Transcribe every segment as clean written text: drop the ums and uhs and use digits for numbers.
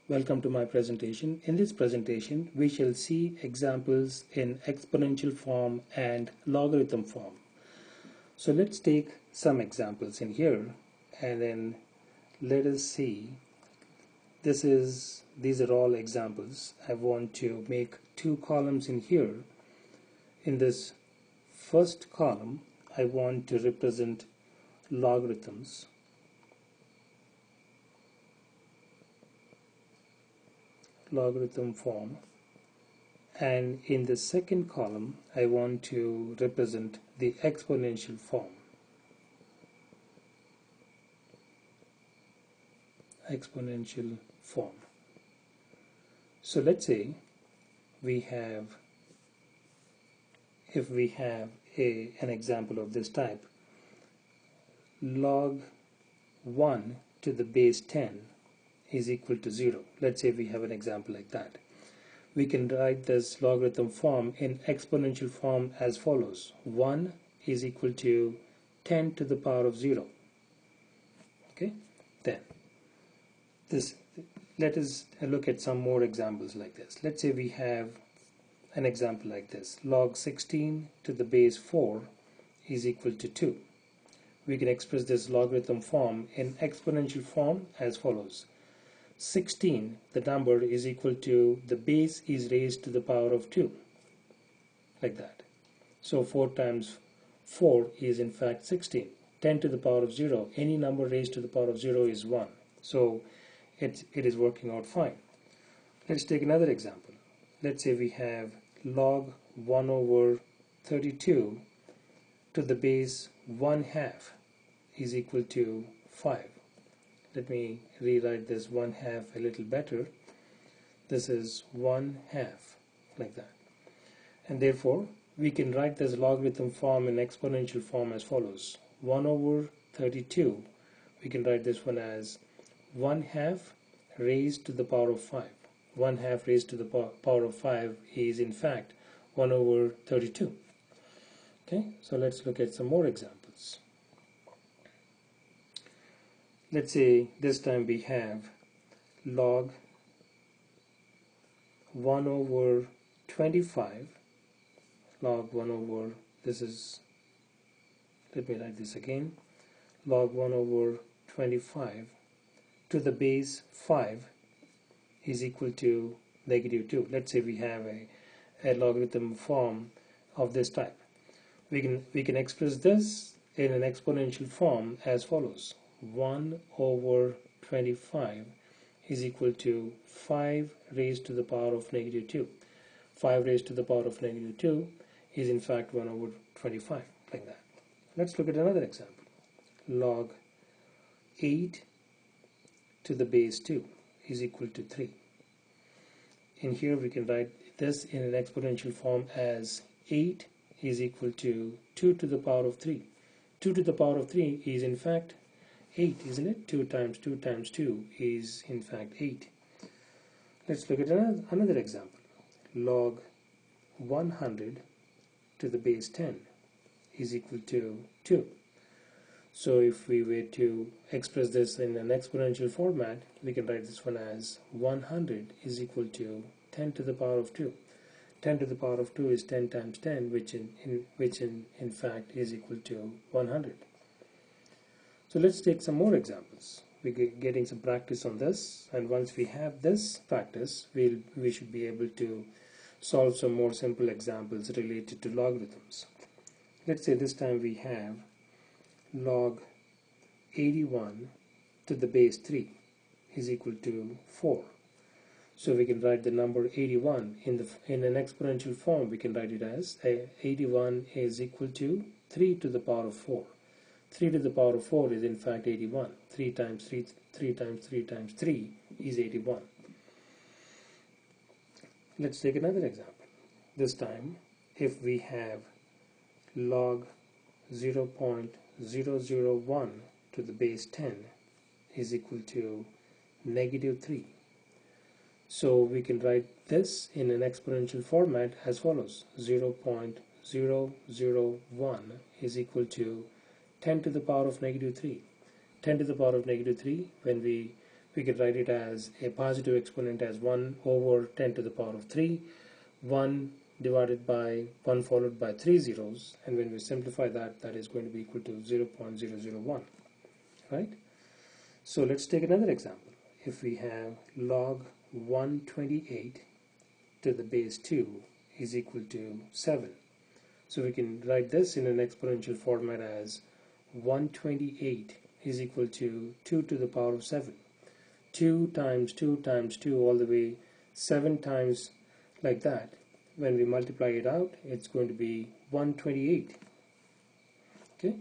Welcome to my presentation. In this presentation, we shall see examples in exponential form and logarithm form. So let's take some examples in here and then let us see. These are all examples. I want to make two columns in here. In this first column, I want to represent logarithms. Logarithm form, and in the second column I want to represent the exponential form. Exponential form. So let's say if we have an example of this type, log 1 to the base 10 is equal to 0. Let's say we have an example like that. We can write this logarithm form in exponential form as follows. 1 is equal to 10 to the power of 0. Okay, then let us look at some more examples like this. Let's say we have an example like this. Log 16 to the base 4 is equal to 2. We can express this logarithm form in exponential form as follows. 16, the number, is equal to the base is raised to the power of 2, like that. So 4 times 4 is in fact 16. 10 to the power of 0, any number raised to the power of 0 is 1. So it is working out fine. Let's take another example. Let's say we have log 1 over 32 to the base 1/2 is equal to 5. Let me rewrite this 1/2 a little better. This is 1/2, like that. And therefore, we can write this logarithm form in exponential form as follows. 1 over 32, we can write this one as 1/2 raised to the power of 5. 1/2 raised to the power of 5 is in fact 1 over 32. Okay, so let's look at some more examples. Let's say this time we have log 1 over 25, log 1 over, let me write this again, log 1 over 25 to the base 5 is equal to -2. Let's say we have a logarithm form of this type. We can express this in an exponential form as follows. 1 over 25 is equal to 5 raised to the power of -2. 5 raised to the power of -2 is in fact 1 over 25, like that. Let's look at another example. Log 8 to the base 2 is equal to 3. In here we can write this in an exponential form as 8 is equal to 2 to the power of 3. 2 to the power of 3 is in fact 8, isn't it? 2 times 2 times 2 is in fact 8. Let's look at another example. Log 100 to the base 10 is equal to 2. So if we were to express this in an exponential format, we can write this one as 100 is equal to 10 to the power of 2. 10 to the power of 2 is 10 times 10, which in fact is equal to 100. So let's take some more examples. We're getting some practice on this, and once we have this practice, we should be able to solve some more simple examples related to logarithms. Let's say this time we have log 81 to the base 3 is equal to 4. So we can write the number 81 in an exponential form. We can write it as 81 is equal to 3 to the power of 4. 3 to the power of 4 is in fact 81. 3 times 3 times 3 times 3 is 81. Let's take another example. This time, if we have log 0.001 to the base 10 is equal to -3. So we can write this in an exponential format as follows. 0.001 is equal to 10 to the power of -3. 10 to the power of -3, when we we could write it as a positive exponent as 1 over 10 to the power of 3, 1 divided by 1 followed by 3 zeros, and when we simplify that, that is going to be equal to 0.001, right? So let's take another example. If we have log 128 to the base 2 is equal to 7. So we can write this in an exponential format as 128 is equal to 2 to the power of 7. 2 times 2 times 2 all the way 7 times like that. When we multiply it out, it's going to be 128. Okay,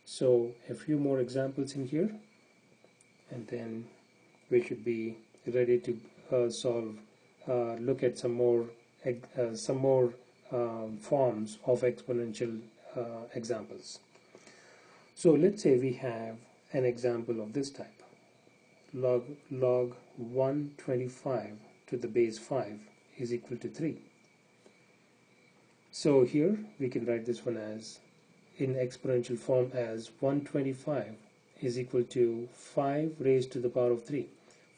so a few more examples in here, and then we should be ready to look at some more forms of exponential examples. So let's say we have an example of this type. Log 125 to the base 5 is equal to 3. So here we can write this one as in exponential form as 125 is equal to 5 raised to the power of 3.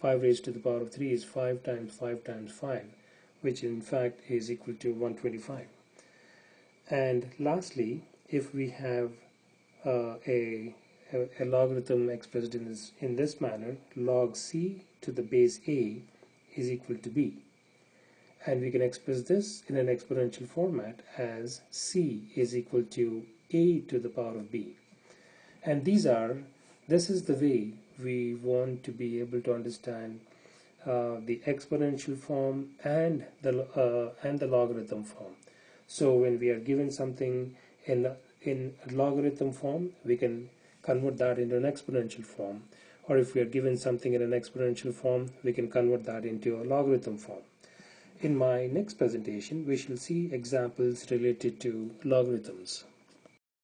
5 raised to the power of 3 is 5 times 5 times 5, which in fact is equal to 125. And lastly, if we have a logarithm expressed in this manner, log c to the base a is equal to b. And we can express this in an exponential format as c is equal to a to the power of b. And this is the way we want to be able to understand the exponential form and the logarithm form. So when we are given something in logarithm form, we can convert that into an exponential form. Or if we are given something in an exponential form, we can convert that into a logarithm form. In my next presentation, we shall see examples related to logarithms.